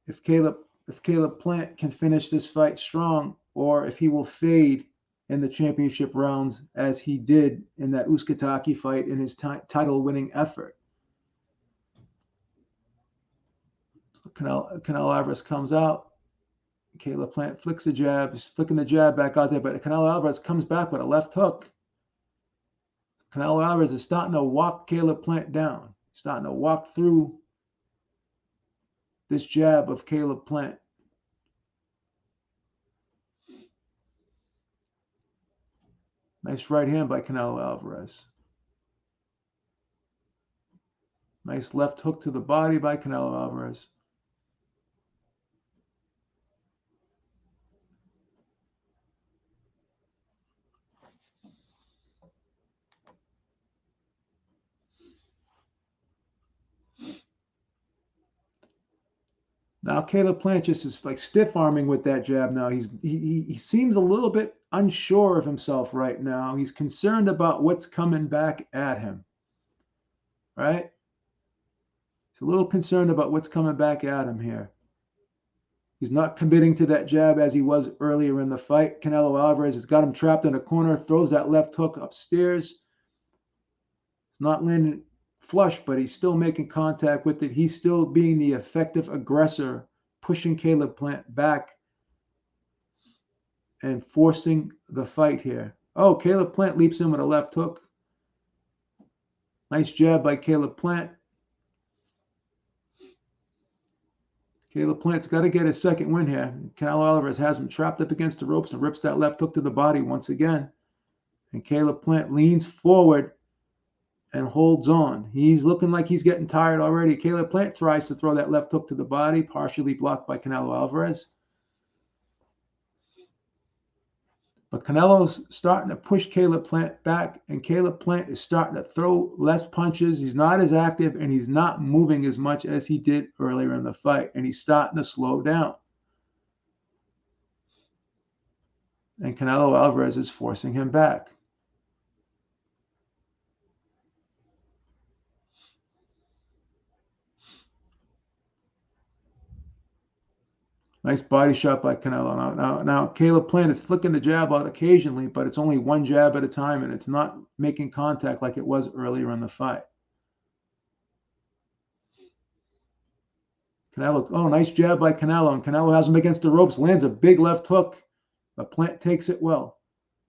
Speaker 1: if Caleb Plant can finish this fight strong, or if he will fade in the championship rounds as he did in that Uskataki fight in his title-winning effort. So Canelo Alvarez comes out. Caleb Plant flicks a jab. He's flicking the jab back out there, but Canelo Alvarez comes back with a left hook. Canelo Alvarez is starting to walk Caleb Plant down. He's starting to walk through this jab of Caleb Plant. Nice right hand by Canelo Alvarez. Nice left hook to the body by Canelo Alvarez. Now Caleb Plant just is like stiff arming with that jab. Now he seems a little bit unsure of himself right now. He's concerned about what's coming back at him. Right? He's a little concerned about what's coming back at him here. He's not committing to that jab as he was earlier in the fight. Canelo Alvarez has got him trapped in a corner, throws that left hook upstairs. It's not landing flush, but he's still making contact with it. He's still being the effective aggressor, pushing Caleb Plant back and forcing the fight here. Oh, Caleb Plant leaps in with a left hook. Nice jab by Caleb Plant. Caleb Plant's got to get his second win here. Canelo Alvarez has him trapped up against the ropes and rips that left hook to the body once again. And Caleb Plant leans forward and holds on. He's looking like he's getting tired already. Caleb Plant tries to throw that left hook to the body, partially blocked by Canelo Alvarez. But Canelo's starting to push Caleb Plant back, and Caleb Plant is starting to throw less punches. He's not as active, and he's not moving as much as he did earlier in the fight, and he's starting to slow down. And Canelo Alvarez is forcing him back. Nice body shot by Canelo. Now Caleb Plant is flicking the jab out occasionally, but it's only one jab at a time, and it's not making contact like it was earlier in the fight. Canelo, oh, nice jab by Canelo, and Canelo has him against the ropes, lands a big left hook, but Plant takes it well.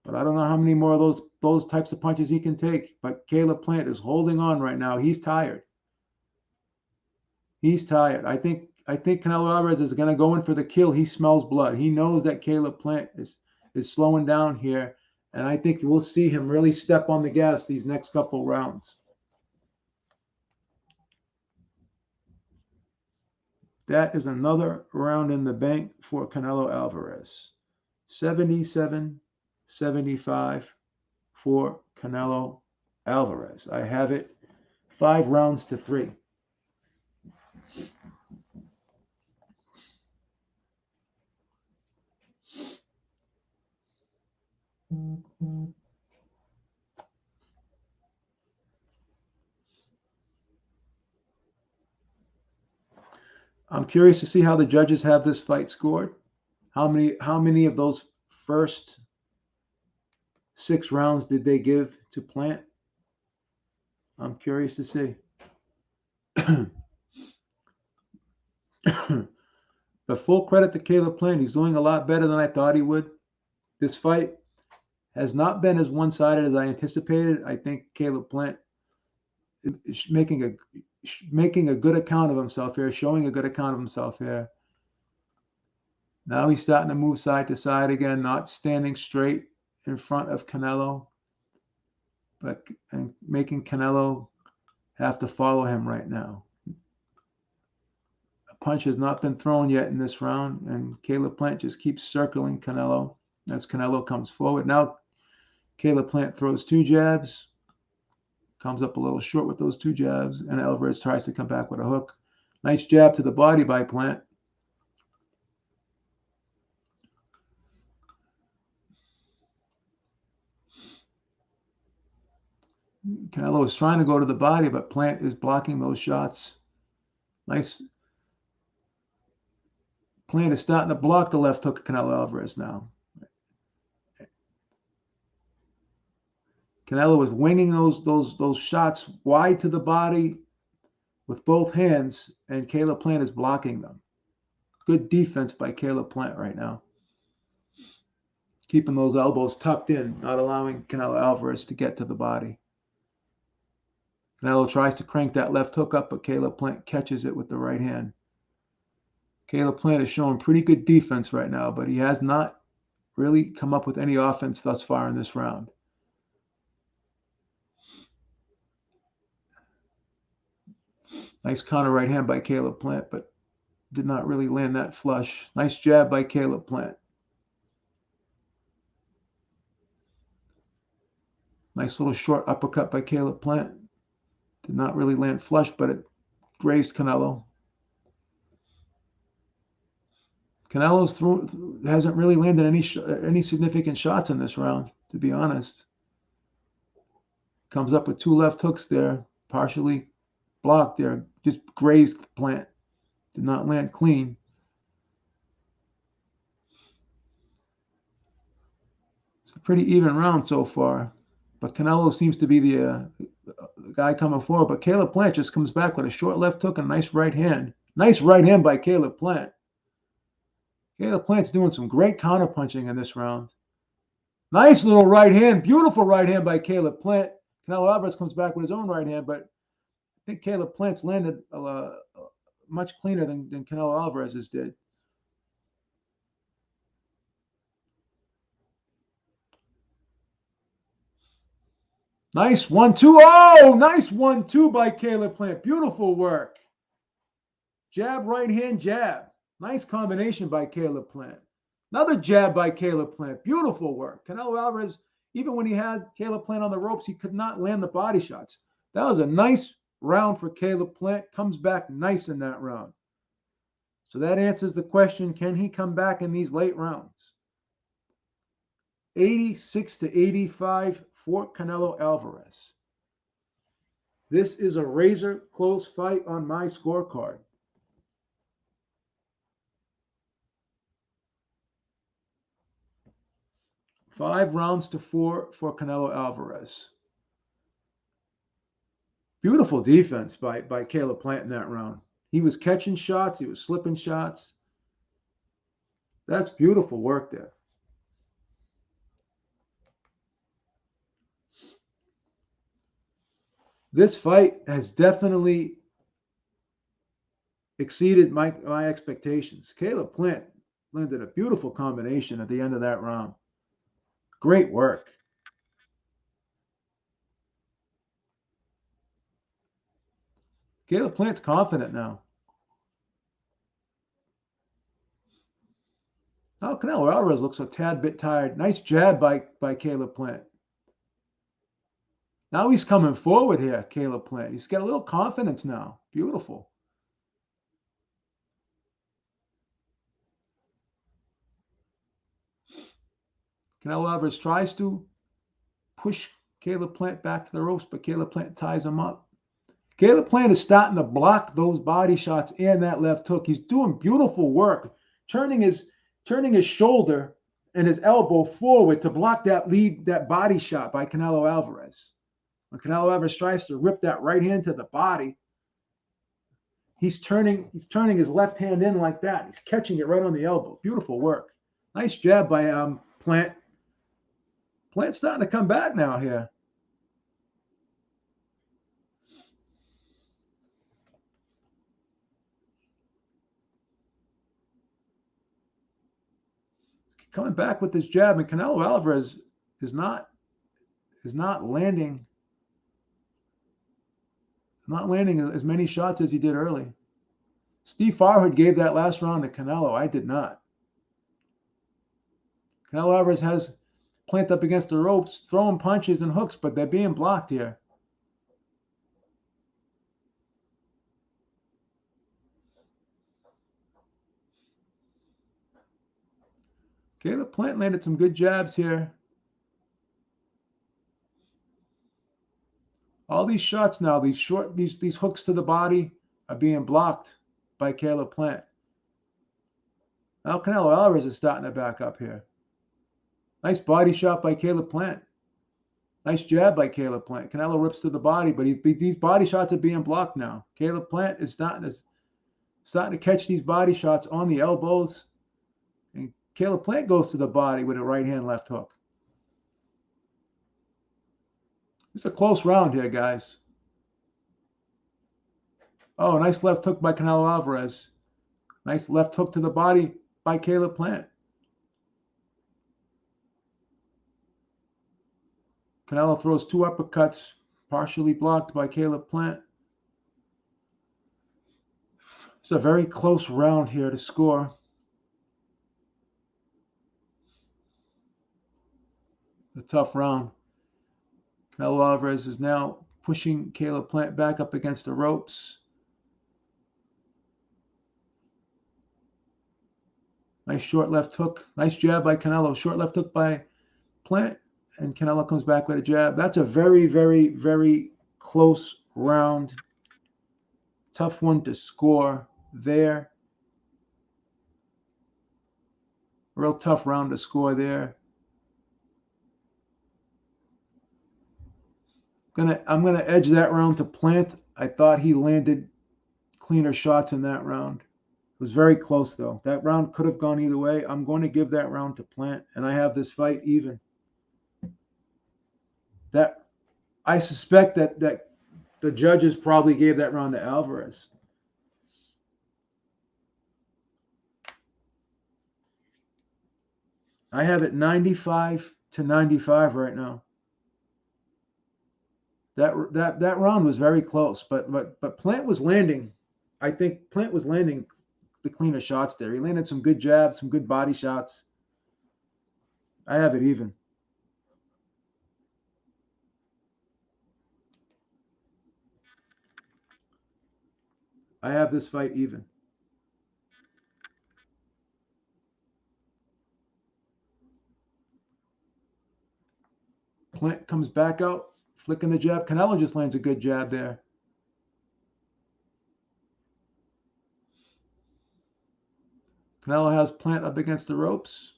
Speaker 1: But I don't know how many more of those types of punches he can take. But Caleb Plant is holding on right now. He's tired. He's tired. I think Canelo Alvarez is going to go in for the kill. He smells blood. He knows that Caleb Plant is slowing down here, and I think we'll see him really step on the gas these next couple rounds. That is another round in the bank for Canelo Alvarez. 77-75 for Canelo Alvarez. I have it 5 rounds to 3. I'm curious to see how the judges have this fight scored. How many of those first 6 rounds did they give to Plant? I'm curious to see. But full credit to Caleb Plant. He's doing a lot better than I thought he would. This fight has not been as one-sided as I anticipated. I think Caleb Plant is making a good account of himself here, showing a good account of himself here. Now he's starting to move side to side again, not standing straight in front of Canelo, but and making Canelo have to follow him right now. A punch has not been thrown yet in this round, and Caleb Plant just keeps circling Canelo as Canelo comes forward. Now Caleb Plant throws 2 jabs, comes up a little short with those 2 jabs, and Alvarez tries to come back with a hook. Nice jab to the body by Plant. Canelo is trying to go to the body, but Plant is blocking those shots. Nice. Plant is starting to block the left hook of Canelo Alvarez now. Canelo is winging those shots wide to the body with both hands, and Caleb Plant is blocking them. Good defense by Caleb Plant right now. Keeping those elbows tucked in, not allowing Canelo Alvarez to get to the body. Canelo tries to crank that left hook up, but Caleb Plant catches it with the right hand. Caleb Plant is showing pretty good defense right now, but he has not really come up with any offense thus far in this round. Nice counter right hand by Caleb Plant, but did not really land that flush. Nice jab by Caleb Plant. Nice little short uppercut by Caleb Plant. Did not really land flush, but it grazed Canelo. Canelo's hasn't really landed any significant shots in this round, to be honest. Comes up with 2 left hooks there, partially blocked there. Just grazed Plant. Did not land clean. It's a pretty even round so far. But Canelo seems to be the guy coming forward. But Caleb Plant just comes back with a short left hook and a nice right hand. Nice right hand by Caleb Plant. Caleb Plant's doing some great counterpunching in this round. Nice little right hand. Beautiful right hand by Caleb Plant. Canelo Alvarez comes back with his own right hand, but I think Caleb Plant's landed much cleaner than Canelo Alvarez's did. Nice 1-2. Oh, nice 1-2 by Caleb Plant. Beautiful work. Jab, right hand, jab. Nice combination by Caleb Plant. Another jab by Caleb Plant. Beautiful work. Canelo Alvarez, even when he had Caleb Plant on the ropes, he could not land the body shots. That was a nice round for Caleb Plant. Comes back nice in that round. So that answers the question, can he come back in these late rounds? 86-85 for Canelo Alvarez. This is a razor close fight on my scorecard. Five rounds to 4 for Canelo Alvarez. Beautiful defense by Caleb Plant in that round. He was catching shots. He was slipping shots. That's beautiful work there. This fight has definitely exceeded my expectations. Caleb Plant landed a beautiful combination at the end of that round. Great work. Caleb Plant's confident now. Now Canelo Alvarez looks a tad bit tired. Nice jab by Caleb Plant. Now he's coming forward here, Caleb Plant. He's got a little confidence now. Beautiful. Canelo Alvarez tries to push Caleb Plant back to the ropes, but Caleb Plant ties him up. Caleb Plant is starting to block those body shots and that left hook. He's doing beautiful work, turning his shoulder and his elbow forward to block that body shot by Canelo Alvarez. When Canelo Alvarez tries to rip that right hand to the body, he's turning his left hand in like that. He's catching it right on the elbow. Beautiful work. Nice jab by Plant. Plant's starting to come back now here. Coming back with this jab, and Canelo Alvarez is not landing as many shots as he did early. Steve Farhood gave that last round to Canelo. I did not. Canelo Alvarez has Plant up against the ropes, throwing punches and hooks, but they're being blocked here. Caleb Plant landed some good jabs here. All these shots now, these hooks to the body are being blocked by Caleb Plant. Now Canelo Alvarez is starting to back up here. Nice body shot by Caleb Plant. Nice jab by Caleb Plant. Canelo rips to the body, but these body shots are being blocked now. Caleb Plant is starting to catch these body shots on the elbows. And Caleb Plant goes to the body with a right hand left hook. It's a close round here, guys. Oh, nice left hook by Canelo Alvarez. Nice left hook to the body by Caleb Plant. Canelo throws two uppercuts, partially blocked by Caleb Plant. It's a very close round here to score. It's a tough round. Canelo Alvarez is now pushing Caleb Plant back up against the ropes. Nice short left hook. Nice jab by Canelo. Short left hook by Plant. And Canelo comes back with a jab. That's a very, very, very close round. Tough one to score there. Real tough round to score there. I'm gonna edge that round to Plant. I thought he landed cleaner shots in that round. It was very close though. That round could have gone either way. I'm going to give that round to Plant, and I have this fight even. That I suspect that the judges probably gave that round to Alvarez. I have it 95-95 right now. That round was very close, but Plant was landing. I think Plant was landing the cleaner shots there. He landed some good jabs, some good body shots. I have it even. I have this fight even. Plant comes back out, flicking the jab. Canelo just lands a good jab there. Canelo has Plant up against the ropes,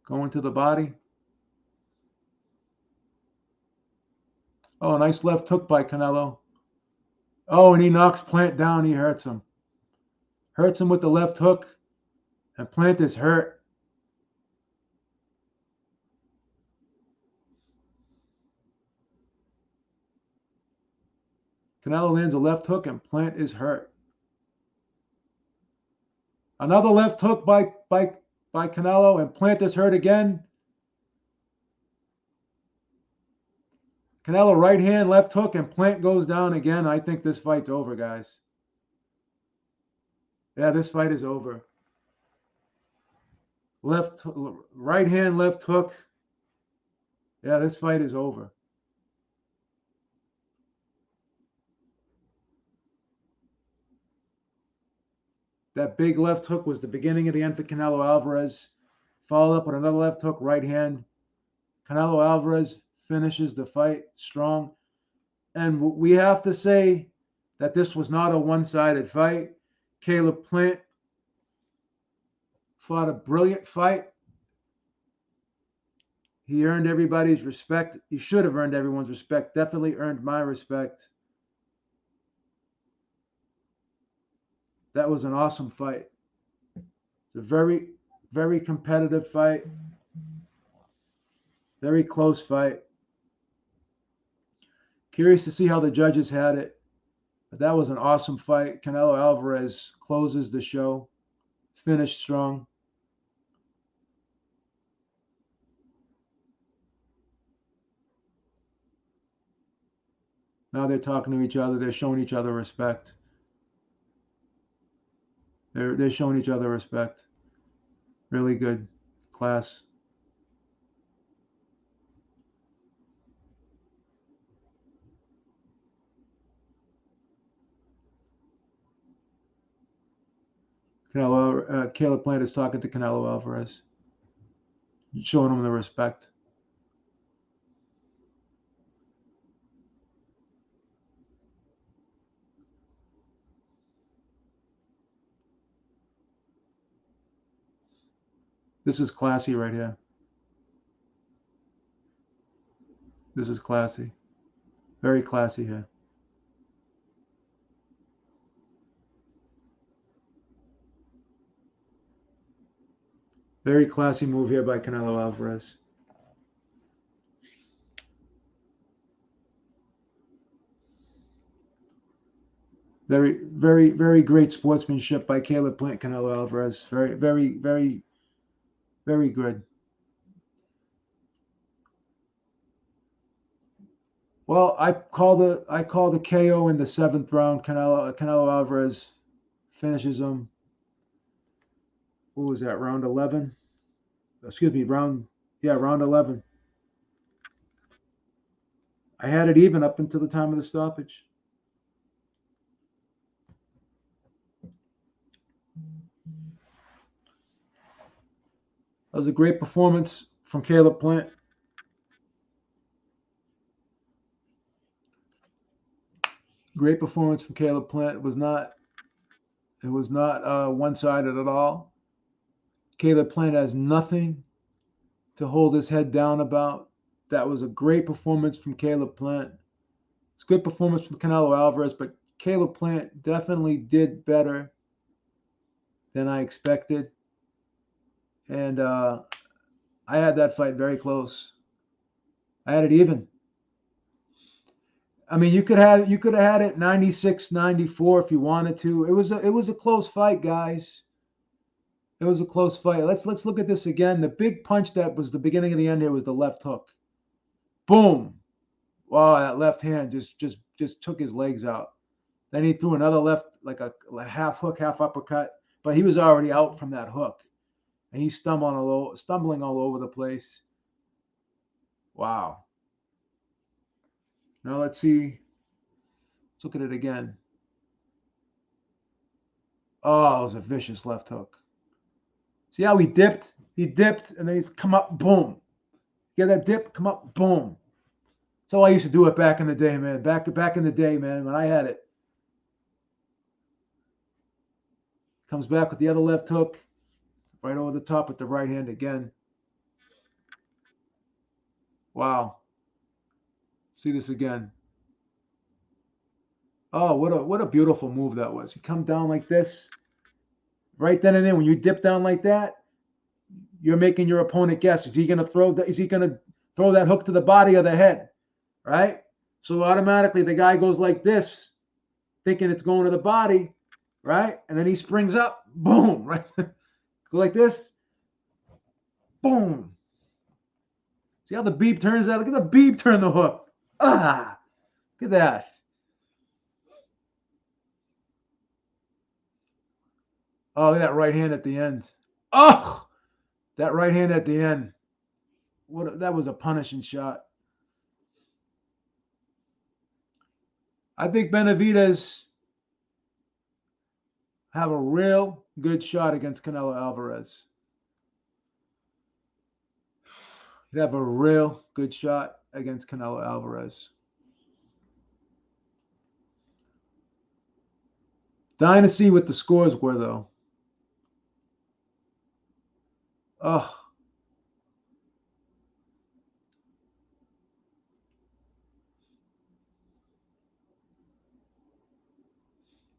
Speaker 1: going to the body. Oh, nice left hook by Canelo. Oh, and he knocks Plant down. He hurts him. Hurts him with the left hook, and Plant is hurt. Canelo lands a left hook, and Plant is hurt. Another left hook by Canelo, and Plant is hurt again. Canelo right hand, left hook, and Plant goes down again. I think this fight's over, guys. Yeah, this fight is over. Right hand, left hook. Yeah, this fight is over. That big left hook was the beginning of the end for Canelo Alvarez. Followed up with another left hook, right hand. Canelo Alvarez finishes the fight strong. And we have to say that this was not a one-sided fight. Caleb Plant fought a brilliant fight. He earned everybody's respect. He should have earned everyone's respect. Definitely earned my respect. That was an awesome fight. It's a very, very competitive fight. Very close fight. Curious to see how the judges had it. But that was an awesome fight. Canelo Alvarez closes the show. Finished strong. Now they're talking to each other. They're showing each other respect. They're showing each other respect. Really good class. Caleb Plant is talking to Canelo Alvarez, showing him the respect. This is classy right here. This is classy. Very classy here. Very classy move here by Canelo Alvarez. Very, very, very great sportsmanship by Caleb Plant, Canelo Alvarez. Very, very, very, very good. Well, I call the KO in the 7th round. Canelo Alvarez finishes him. What was that? Round 11. Excuse me, round 11. I had it even up until the time of the stoppage. That was a great performance from Caleb Plant. Great performance from Caleb Plant. It was not one-sided at all. Caleb Plant has nothing to hold his head down about. That was a great performance from Caleb Plant. It's a good performance from Canelo Alvarez, but Caleb Plant definitely did better than I expected. And I had that fight very close. I had it even. I mean, you could have had it 96-94 if you wanted to. It was a close fight, guys. It was a close fight. Let's look at this again. The big punch that was the beginning of the end here was the left hook. Boom. Wow, that left hand just took his legs out. Then he threw another left, like a half hook, half uppercut, but he was already out from that hook. And he's stumbling all over the place. Wow. Now let's see. Let's look at it again. Oh, it was a vicious left hook. See how he dipped? He dipped, and then he's come up, boom. Get that dip, come up, boom. That's how I used to do it back in the day, man. Back in the day, man, when I had it. Comes back with the other left hook, right over the top with the right hand again. Wow. See this again. Oh, what a beautiful move that was. You come down like this, right then and there. When you dip down like that, you're making your opponent guess. Is he going to throw that hook to the body or the head? Right? So automatically the guy goes like this, thinking it's going to the body, right? And then he springs up, boom, right? Go like this, boom. See how the beep turns out? Look at the beep turn the hook. Ah, look at that. Oh, that right hand at the end. Oh, that right hand at the end. That was a punishing shot. I think Benavidez have a real good shot against Canelo Alvarez. He'd have a real good shot against Canelo Alvarez. Dying to see what the scores were, though. Oh,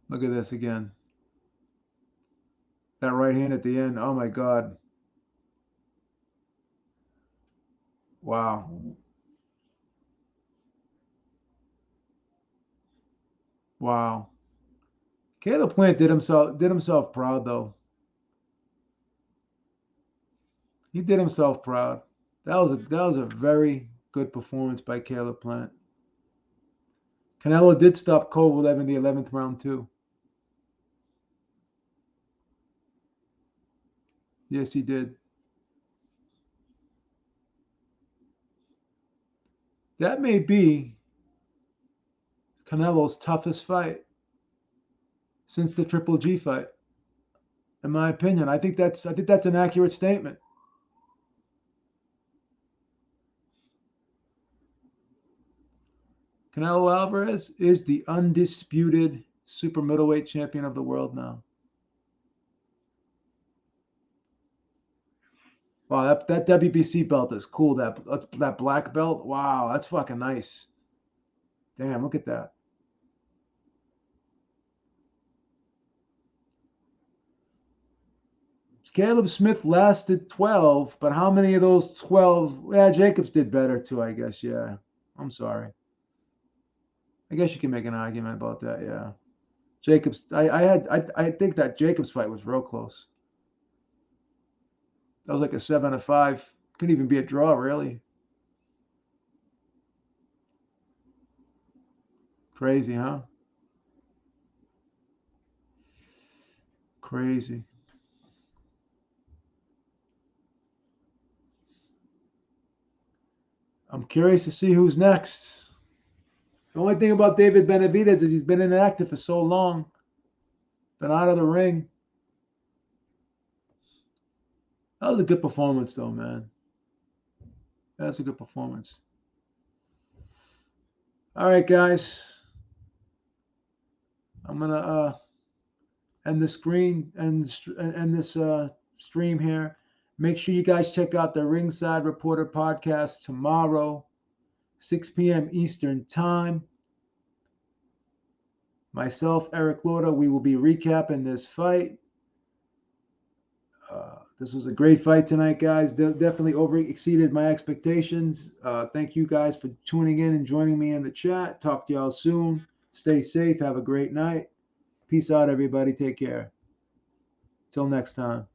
Speaker 1: look at this again. That right hand at the end. Oh my God. Wow. Wow. Caleb Plant did himself proud though. He did himself proud. That was a very good performance by Caleb Plant. Canelo did stop Kovalev in the 11th round too. Yes, he did. That may be Canelo's toughest fight since the Triple G fight. In my opinion, I think that's an accurate statement. Canelo Alvarez is the undisputed super middleweight champion of the world now. Wow, that WBC belt is cool. That black belt. Wow, that's fucking nice. Damn, look at that. Caleb Smith lasted 12, but how many of those 12? Yeah, Jacobs did better too, I guess. Yeah. I'm sorry. I guess you can make an argument about that. Yeah. Jacobs, I think that Jacobs fight was real close. That was like a 7-5. Couldn't even be a draw, really. Crazy, huh? Crazy. I'm curious to see who's next. The only thing about David Benavidez is he's been inactive for so long, been out of the ring. That was a good performance, though, man. That's a good performance. All right, guys. I'm gonna end the screen and this stream here. Make sure you guys check out the Ringside Reporter podcast tomorrow, 6 p.m. Eastern Time. Myself, Eric Lauda, we will be recapping this fight. This was a great fight tonight, guys. Definitely exceeded my expectations. Thank you guys for tuning in and joining me in the chat. Talk to y'all soon. Stay safe. Have a great night. Peace out, everybody. Take care. Till next time.